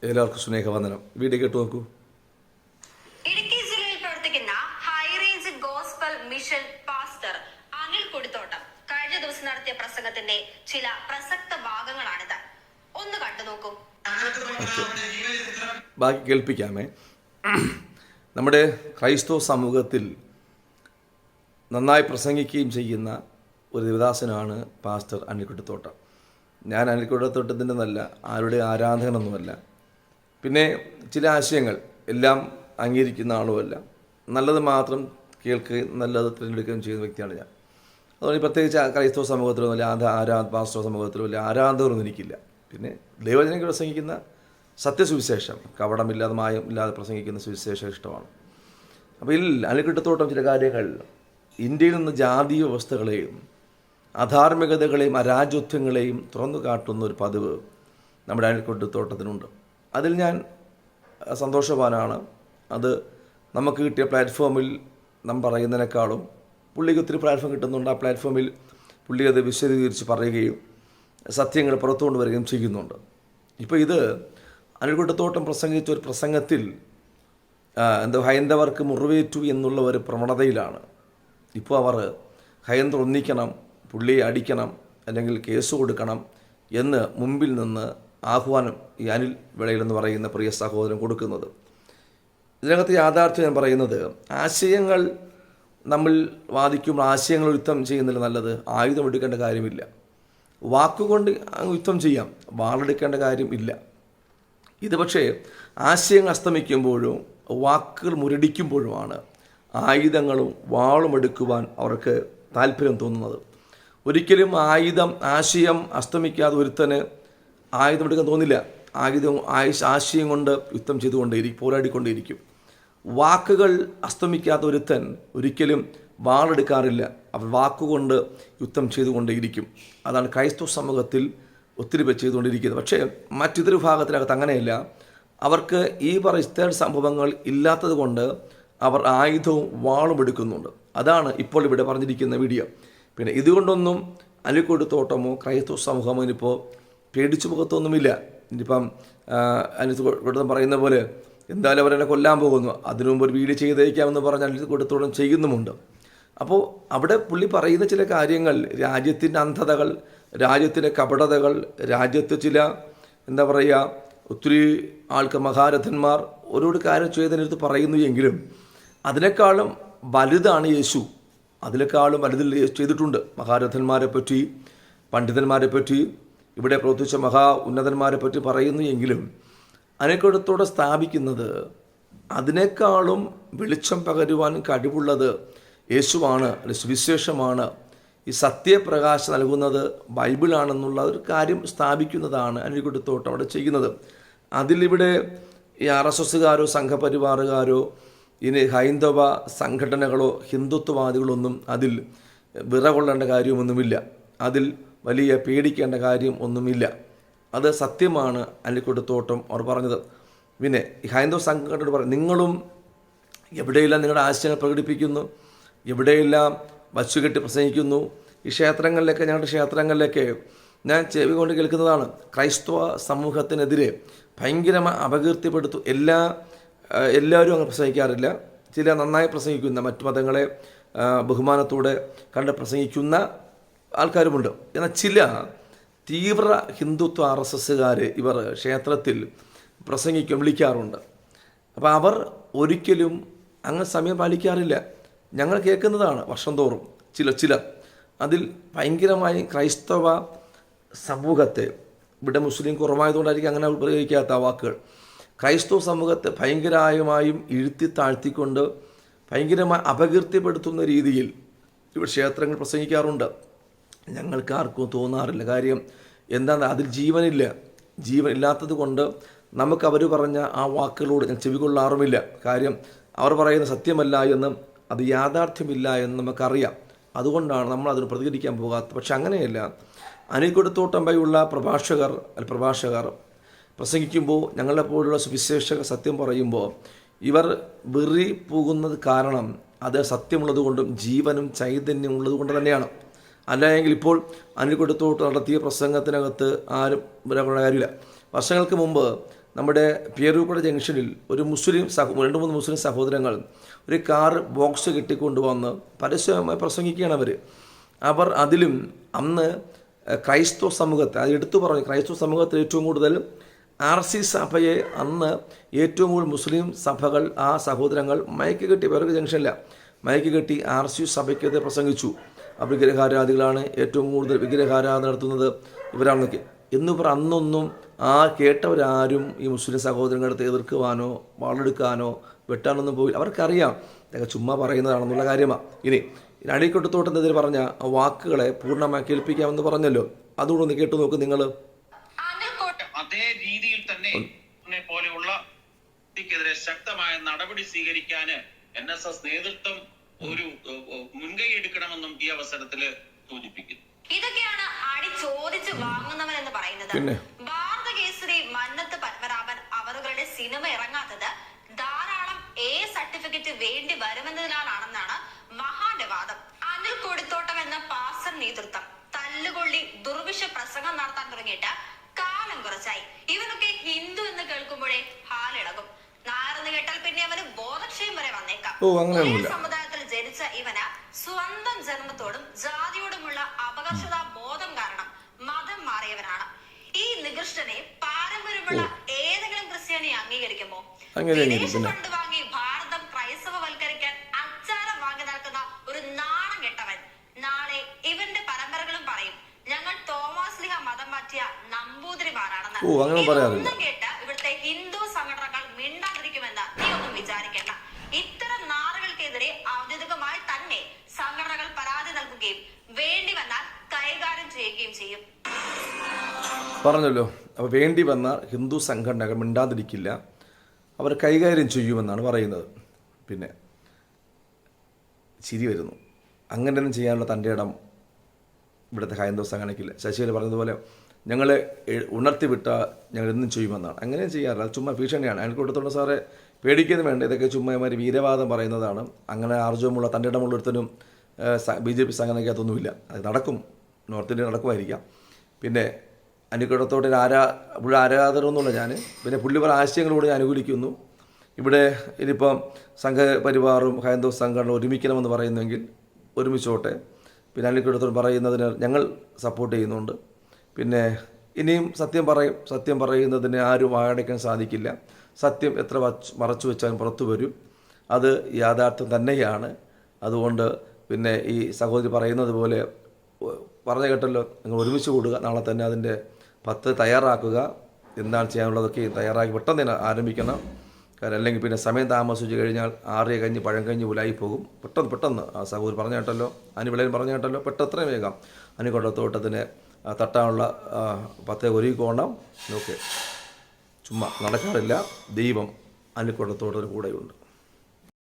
എല്ലാവർക്കും സ്നേഹവന്ദനം. വീഡിയോ കേട്ട് നോക്കൂ. ഇടുക്കി ജില്ലയിൽ പ്രവർത്തിക്കുന്ന high range gospel mission pastor Anil Kodithottam കഴിഞ്ഞ ദിവസം നടത്തിയ പ്രസംഗത്തിന്റെ ചില പ്രസക്ത ഭാഗങ്ങളാണിത്. ഒന്ന് കണ്ടു നോക്കൂ. ബാക്കി കേൾപ്പിക്കാമേ. നമ്മുടെ ക്രൈസ്തവ സമൂഹത്തിൽ നന്നായി പ്രസംഗിക്കുകയും ചെയ്യുന്ന ഒരു ദേവദാസനാണ് പാസ്റ്റർ അനിൽ കൊടിത്തോട്ടം. ഞാൻ അനിൽ കൊടിത്തോട്ടത്തിൻ്റെ നല്ല ആരുടെ ആരാധകനൊന്നുമല്ല. പിന്നെ ചില ആശയങ്ങൾ എല്ലാം അംഗീകരിക്കുന്ന ആളുമല്ല. നല്ലത് മാത്രം കേൾക്കുകയും നല്ലത് തിരഞ്ഞെടുക്കുകയും ചെയ്യുന്ന വ്യക്തിയാണ് ഞാൻ. അതുകൊണ്ട് പ്രത്യേകിച്ച് ക്രൈസ്തവ സമൂഹത്തിലോ അല്ല പാസ്റ്റർ സമൂഹത്തിലോ അല്ല ആരാധകരൊന്നും എനിക്കില്ല. പിന്നെ ദൈവജനങ്ങൾ പ്രസംഗിക്കുന്ന സത്യസുവിശേഷം കപടമില്ലാതെ മായം ഇല്ലാതെ പ്രസംഗിക്കുന്ന സുവിശേഷം ഇഷ്ടമാണ്. അപ്പോൾ ഇതിൽ അനിൽ കൊടിത്തോട്ടം ചില കാര്യങ്ങൾ ഇന്ത്യയിൽ നിന്ന് ജാതീയ വ്യവസ്ഥകളെയും അധാർമികതകളെയും അരാജത്വങ്ങളെയും തുറന്നു കാട്ടുന്ന ഒരു പതിവ് നമ്മുടെ അനിൽ കൊടിത്തോട്ടത്തിനുണ്ട്. അതിൽ ഞാൻ സന്തോഷവാനാണ്. അത് നമുക്ക് കിട്ടിയ പ്ലാറ്റ്ഫോമിൽ നാം പറയുന്നതിനേക്കാളും പുള്ളിക്ക് ഒത്തിരി പ്ലാറ്റ്ഫോം കിട്ടുന്നുണ്ട്. ആ പ്ലാറ്റ്ഫോമിൽ പുള്ളി അത് വിശദീകരിച്ച് പറയുകയും സത്യങ്ങൾ പുറത്തു കൊണ്ടുവരികയും ചെയ്യുന്നുണ്ട്. ഇപ്പോൾ ഇത് അനിൽ കൊടിത്തോട്ടം പ്രസംഗിച്ച ഒരു പ്രസംഗത്തിൽ ഹൈന്ദവർക്ക് മുറിവേറ്റു എന്നുള്ള ഒരു പ്രവണതയിലാണ്. ഇപ്പോൾ അവർ ഹൈന്ദവർ ഒന്നിക്കണം, പുള്ളിയെ അടിക്കണം, അല്ലെങ്കിൽ കേസ് കൊടുക്കണം എന്ന് മുമ്പിൽ നിന്ന് ആഹ്വാനം ഈ അനിൽ വേളയിൽ എന്ന് പറയുന്ന പ്രിയ സഹോദരൻ കൊടുക്കുന്നത്. ഇതിനകത്ത് യാഥാർത്ഥ്യം ഞാൻ പറയുന്നത്, ആശയങ്ങൾ നമ്മൾ വാദിക്കുമ്പോൾ ആശയങ്ങൾ യുദ്ധം ചെയ്യുന്നില്ല നല്ലത്. ആയുധം എടുക്കേണ്ട കാര്യമില്ല. വാക്കുകൊണ്ട് യുദ്ധം ചെയ്യാം, വാളെടുക്കേണ്ട കാര്യം ഇല്ല. ഇത് പക്ഷേ ആശയങ്ങൾ അസ്തമിക്കുമ്പോഴും വാക്കുകൾ മുരടിക്കുമ്പോഴുമാണ് ആയുധങ്ങളും വാളും എടുക്കുവാൻ അവർക്ക് താല്പര്യം തോന്നുന്നത്. ഒരിക്കലും ആശയം അസ്തമിക്കാതെ ഒരുത്തന് ആയുധം എടുക്കാൻ തോന്നില്ല. ആശയം കൊണ്ട് യുദ്ധം ചെയ്തുകൊണ്ടേയിരിക്കും, പോരാടിക്കൊണ്ടേയിരിക്കും. വാക്കുകൾ അസ്തമിക്കാത്ത ഒരുത്തൻ ഒരിക്കലും വാളെടുക്കാറില്ല. അവർ വാക്കുകൊണ്ട് യുദ്ധം ചെയ്തുകൊണ്ടേയിരിക്കും. അതാണ് ക്രൈസ്തവ സമൂഹത്തിൽ ഒത്തിരി പേർ ചെയ്തുകൊണ്ടിരിക്കുന്നത്. പക്ഷേ മറ്റൊരു ഭാഗത്തിനകത്ത് അങ്ങനെയല്ല. അവർക്ക് ഈ പറയുന്ന സംഭവങ്ങൾ ഇല്ലാത്തത് കൊണ്ട് അവർ ആയുധവും വാളും എടുക്കുന്നുണ്ട്. അതാണ് ഇപ്പോൾ ഇവിടെ പറഞ്ഞിരിക്കുന്ന വീഡിയോ. പിന്നെ ഇതുകൊണ്ടൊന്നും അനിൽ കൊടിത്തോട്ടമോ ക്രൈസ്തവ സമൂഹമോ ഇനിയിപ്പോൾ പേടിച്ചു മുഖത്തൊന്നുമില്ല. ഇനിയിപ്പം അനിൽ കൊടിത്തോട്ടം പറയുന്ന പോലെ എന്തായാലും അവരെന്നെ കൊല്ലാൻ പോകുന്നു, അതിനു മുമ്പ് ഒരു വീഡിയോ ചെയ്തേക്കാമെന്ന് പറഞ്ഞ് അനിൽ കൊടിത്തോട്ടം ചെയ്യുന്നുമുണ്ട്. അപ്പോൾ അവിടെ പുള്ളി പറയുന്ന ചില കാര്യങ്ങൾ, രാജ്യത്തിൻ്റെ അന്ധതകൾ, രാജ്യത്തിൻ്റെ കപടതകൾ, രാജ്യത്ത് ചില ഒത്തിരി മഹാരഥന്മാർ ഓരോരു കാര്യം ചെയ്തതിനടുത്ത് പറയുന്നു എങ്കിലും അതിനേക്കാളും വലുതാണ് യേശു. അതിനേക്കാളും വലുതിൽ ചെയ്തിട്ടുണ്ട്. മഹാരഥന്മാരെ പറ്റി, പണ്ഡിതന്മാരെ പറ്റി, ഇവിടെ പ്രവർത്തിച്ച ഉന്നതന്മാരെ പറ്റി പറയുന്നു എങ്കിലും അനിൽ കൊടിത്തോട്ടം സ്ഥാപിക്കുന്നത് അതിനേക്കാളും വെളിച്ചം പകരുവാൻ കഴിവുള്ളത് യേശുവാണ്, സുവിശേഷമാണ്, ഈ സത്യപ്രകാശം നൽകുന്നത് ബൈബിളാണെന്നുള്ള ഒരു കാര്യം സ്ഥാപിക്കുന്നതാണ് അനിൽ കൊടിത്തോട്ടം അവിടെ ചെയ്യുന്നത്. അതിലിവിടെ ഈ RSSകാരോ സംഘപരിവാറുകാരോ ഇനി ഹൈന്ദവ സംഘടനകളോ ഹിന്ദുത്വവാദികളൊന്നും അതിൽ വിറകൊള്ളേണ്ട കാര്യമൊന്നുമില്ല. അതിൽ വലിയ പേടിക്കേണ്ട കാര്യം ഒന്നുമില്ല. അത് സത്യമാണ് അനിൽ കൊടിത്തോട്ടം അവർ പറഞ്ഞത്. പിന്നെ ഈ ഹൈന്ദവ സംഘടന പറയും, നിങ്ങളും എവിടെയെല്ലാം നിങ്ങളുടെ ആശയങ്ങൾ പ്രകടിപ്പിക്കുന്നു, എവിടെയെല്ലാം വച്ചുകെട്ടി പ്രസംഗിക്കുന്നു. ഈ ക്ഷേത്രങ്ങളിലൊക്കെ, ഞങ്ങളുടെ ക്ഷേത്രങ്ങളിലൊക്കെ ഞാൻ ചെവി കൊണ്ട് കേൾക്കുന്നതാണ്. ക്രൈസ്തവ സമൂഹത്തിനെതിരെ ഭയങ്കരമായി അപകീർത്തിപ്പെടുത്തു. എല്ലാവരും അങ്ങനെ പ്രസംഗിക്കാറില്ല. ചില നന്നായി പ്രസംഗിക്കുന്ന, മറ്റു മതങ്ങളെ ബഹുമാനത്തോടെ കണ്ട് പ്രസംഗിക്കുന്ന ആൾക്കാരുമുണ്ട്. എന്നാൽ ചില തീവ്ര ഹിന്ദുത്വ RSSകാർ ഇവർ ക്ഷേത്രത്തിൽ വിളിക്കാറുണ്ട്. അപ്പോൾ അവർ ഒരിക്കലും അങ്ങനെ സമയം പാലിക്കാറില്ല. ഞങ്ങൾ കേൾക്കുന്നതാണ് വർഷം തോറും ചിലർ അതിൽ ഭയങ്കരമായി ക്രൈസ്തവ സമൂഹത്തെ, ഇവിടെ മുസ്ലിം കുറവായതുകൊണ്ടായിരിക്കും അങ്ങനെ ഉപയോഗിക്കാത്ത വാക്കുകൾ, ക്രൈസ്തവ സമൂഹത്തെ ഭയങ്കരമായും ഇരുത്തി താഴ്ത്തിക്കൊണ്ട് ഭയങ്കരമായി അപകീർത്തിപ്പെടുത്തുന്ന രീതിയിൽ ഇവിടെ ക്ഷേത്രങ്ങൾ പ്രസംഗിക്കാറുണ്ട്. ഞങ്ങൾക്ക് ആർക്കും തോന്നാറില്ല. കാര്യം എന്താണ്, അതിൽ ജീവനില്ല. ജീവനില്ലാത്തത് കൊണ്ട് നമുക്ക് അവർ പറഞ്ഞ ആ വാക്കുകളോട് ഞാൻ ചെവികൊള്ളാറുമില്ല. കാര്യം അവർ പറയുന്ന സത്യമല്ല എന്നും അത് യാഥാർത്ഥ്യമില്ല എന്ന് നമുക്കറിയാം. അതുകൊണ്ടാണ് നമ്മൾ അതിന് പ്രതികരിക്കാൻ പോകാത്തത്. പക്ഷെ അങ്ങനെയല്ല. അനിൽ കൊടിത്തോട്ടം വഴിയുള്ള പ്രഭാഷകർ പ്രസംഗിക്കുമ്പോൾ, ഞങ്ങളെ പോലുള്ള സുവിശേഷകർ സത്യം പറയുമ്പോൾ ഇവർ വെറി പോകുന്നത് കാരണം അത് സത്യമുള്ളത് കൊണ്ടും ജീവനും ചൈതന്യം ഉള്ളത് കൊണ്ട് തന്നെയാണ്. അല്ലെങ്കിൽ ഇപ്പോൾ അനിൽ കൊടിത്തോട്ടം നടത്തിയ പ്രസംഗത്തിനകത്ത് ആരും വരാനുള്ള കാര്യമില്ല. വർഷങ്ങൾക്ക് മുമ്പ് നമ്മുടെ പേരൂർക്കട ജംഗ്ഷനിൽ ഒരു മുസ്ലിം 2-3 മുസ്ലിം സഹോദരങ്ങൾ ഒരു കാർ ബോക്സ് കെട്ടിക്കൊണ്ടുവന്ന് പരസ്യമായി പ്രസംഗിക്കുകയാണ് അവർ അതിലും അന്ന് ക്രൈസ്തവ സമൂഹത്തെ അത് എടുത്തു പറഞ്ഞു. ക്രൈസ്തവ സമൂഹത്തിൽ ഏറ്റവും കൂടുതൽ RC സഭയെ അന്ന് ഏറ്റവും കൂടുതൽ മുസ്ലിം സഭകൾ ആ സഹോദരങ്ങൾ മയക്ക് കെട്ടി, പേരൂർക്കട ജംഗ്ഷനില്ല, മയക്ക് കെട്ടി RC സഭയ്ക്കെതിരെ പ്രസംഗിച്ചു. വിഗ്രഹാരാധികളാണ്, ഏറ്റവും കൂടുതൽ വിഗ്രഹാരാധന നടത്തുന്നത് ഇവരാണെന്നൊക്കെ എന്നിവർ അന്നൊന്നും കേട്ടവരാരും ഈ മുസ്ലിം സഹോദരങ്ങളുടെ എതിർക്കുവാനോ വാളെടുക്കാനോ വെട്ടാനൊന്നും പോയി. അവർക്കറിയാം ഇതൊക്കെ ചുമ്മാ പറയുന്നതാണെന്നുള്ള കാര്യമാണ്. ഇനി അഴീക്കോട്ടുതോട്ടത്തിനെതിരെ പറഞ്ഞ വാക്കുകളെ പൂർണ്ണമായി കേൾപ്പിക്കാമെന്ന് പറഞ്ഞല്ലോ, അതുകൂടെ ഒന്ന് കേട്ടു നോക്ക് നിങ്ങൾ. അതേ രീതിയിൽ തന്നെ പോലെയുള്ള ക്കെതിരെ ശക്തമായ നടപടി സ്വീകരിക്കാൻ NSS നേതൃത്വം ഒരു മുൻകൈ എടുക്കണമെന്നും ഈ അവസരത്തിൽ സൂചിപ്പിക്കുന്നു. ഇതൊക്കെയാണ് അടി ചോദിച്ച് വാങ്ങുന്നവൻ എന്ന് പറയുന്നത്. ഭാരത കേസരി മന്നത്ത് പത്മനാഭൻ അവരുടെ സിനിമ ഇറങ്ങാത്തത് ധാരാളം സർട്ടിഫിക്കറ്റ് വേണ്ടി വരുമെന്നതിനാലാണെന്നാണ് മഹാന്റെ വാദം. അനിൽ കൊടിത്തോട്ടം എന്ന പാസ്റ്റർ നേതൃത്വം തല്ലുകൊള്ളി ദുർവിഷ പ്രസംഗം നടത്താൻ തുടങ്ങിയിട്ട് കാലം കുറച്ചായി. ഇവനൊക്കെ ഹിന്ദു എന്ന് കേൾക്കുമ്പോഴേ ഹാലിളകും. നായർന്ന് കേട്ടാൽ പിന്നെ അവന് ബോധക്ഷയം വരെ വന്നേക്കാം. സമുദായത്തിൽ ജനിച്ച ഇവന് സ്വന്തം ജന്മത്തോടും ജാതിയോടുമുള്ള അപകർഷതാ ബോധം കാരണം മതം മാറിയവനാണ്. ഈ നികൃഷ്ടനെ പാരമ്പര്യമുള്ള ഏതെങ്കിലും ക്രിസ്ത്യാനി അംഗീകരിക്കുമോ? വിദേശ ഫണ്ട് വാങ്ങി ഭാരതം ക്രൈസ്തവവൽക്കരിക്കാൻ അച്ചാരം വാങ്ങി നടക്കുന്ന ഒരു നാണം കെട്ടവൻ നാളെ ഇവന്റെ പരമ്പരകളും പറയും ഞങ്ങൾ തോമാസ്ലിഹ മതം മാറ്റിയ നമ്പൂതിരിമാരാണെന്ന്. ഇതൊന്നും കേട്ട് ഇവിടുത്തെ ഹിന്ദു സംഘടനകൾ മിണ്ടാതിരിക്കുമെന്ന് നീ ഒന്നും വിചാരിക്കേണ്ട. ഇത്തരം നാറുകൾക്കെതിരെ ഔദ്യോഗികമായി തന്നെ സംഘടനകൾ പരാതി നൽകുകയും വേണ്ടി വന്നാൽ കൈകാര്യം ചെയ്യുകയും ചെയ്യും. പറഞ്ഞല്ലോ, അപ്പോൾ വേണ്ടി വന്നാൽ ഹിന്ദു സംഘടനകൾ മിണ്ടാതിരിക്കില്ല, അവർ കൈകാര്യം ചെയ്യുമെന്നാണ് പറയുന്നത്. പിന്നെ ചിരി വരുന്നു. അങ്ങനെയൊന്നും ചെയ്യാനുള്ള തൻ്റെ ഇടം ഇവിടുത്തെ ഹൈന്ദവ സംഘടനയ്ക്കില്ല. ശശികല പറഞ്ഞതുപോലെ ഞങ്ങളെ ഉണർത്തിവിട്ട ഞങ്ങൾ എന്നും ചെയ്യുമെന്നാണ്. അങ്ങനെ ചെയ്യാറില്ല, ചുമ്മാ ഭീഷണിയാണ്. അയാൾ കൊടുത്തോണ്ട് സാറെ പേടിക്കുന്നു വേണ്ട, ഇതൊക്കെ ചുമ്മാ മാതിരി വീരവാദം പറയുന്നതാണ്. അങ്ങനെ ആർജവമുള്ള തൻ്റെ ഇടമുള്ള ഒരുത്തനും BJP സംഘടനയ്ക്കകത്തൊന്നുമില്ല. അത് നടക്കും, നോർത്ത് ഇന്ത്യ നടക്കുമായിരിക്കാം. പിന്നെ അനിൽക്കുടത്തോടെ ഇവിടെ ആരാധനൊന്നുമില്ല ഞാൻ. പിന്നെ പുള്ളിവർ ആശയങ്ങളോട് ഞാൻ അനുകൂലിക്കുന്നു. ഇവിടെ ഇനിയിപ്പം സംഘപരിവാറും ഹൈന്ദവ സംഘടന ഒരുമിക്കണമെന്ന് പറയുന്നെങ്കിൽ ഒരുമിച്ചോട്ടെ. പിന്നെ അനിൽക്കുടത്തോട് പറയുന്നതിന് ഞങ്ങൾ സപ്പോർട്ട് ചെയ്യുന്നുണ്ട്. പിന്നെ ഇനിയും സത്യം പറയുന്നതിന് ആരും വായടയ്ക്കാൻ സാധിക്കില്ല. സത്യം എത്ര മറച്ചു വെച്ചാലും പുറത്തു വരും, അത് യാഥാർത്ഥ്യം തന്നെയാണ്. അതുകൊണ്ട് പിന്നെ ഈ സഹോദരി പറയുന്നത് പോലെ പറഞ്ഞു കേട്ടല്ലോ, നിങ്ങൾ ഒരുമിച്ച് കൂടുക, നാളെ തന്നെ അതിൻ്റെ 10 തയ്യാറാക്കുക, എന്താണ് ചെയ്യാനുള്ളതൊക്കെ തയ്യാറാക്കി പെട്ടെന്ന് തന്നെ ആരംഭിക്കണം. കാരണം അല്ലെങ്കിൽ പിന്നെ സമയം താമസിച്ച് കഴിഞ്ഞാൽ 6 കഴിഞ്ഞ് പഴം കഴിഞ്ഞ് ഉലായി പോകും. പെട്ടെന്ന് ആ സഹോദരി പറഞ്ഞു കേട്ടല്ലോ, അനുവിളയും പറഞ്ഞു കേട്ടല്ലോ, എത്രയും വേഗം അനിൽക്കുടത്തോട്ടത്തിന് തട്ടാനുള്ള 10 ഒരുക്കോണം. ഓക്കെ, ചുമ്മാ നടക്കാറില്ല. ദൈവം അനിൽക്കുടത്തോട്ടത്തിന് കൂടെയുണ്ട്.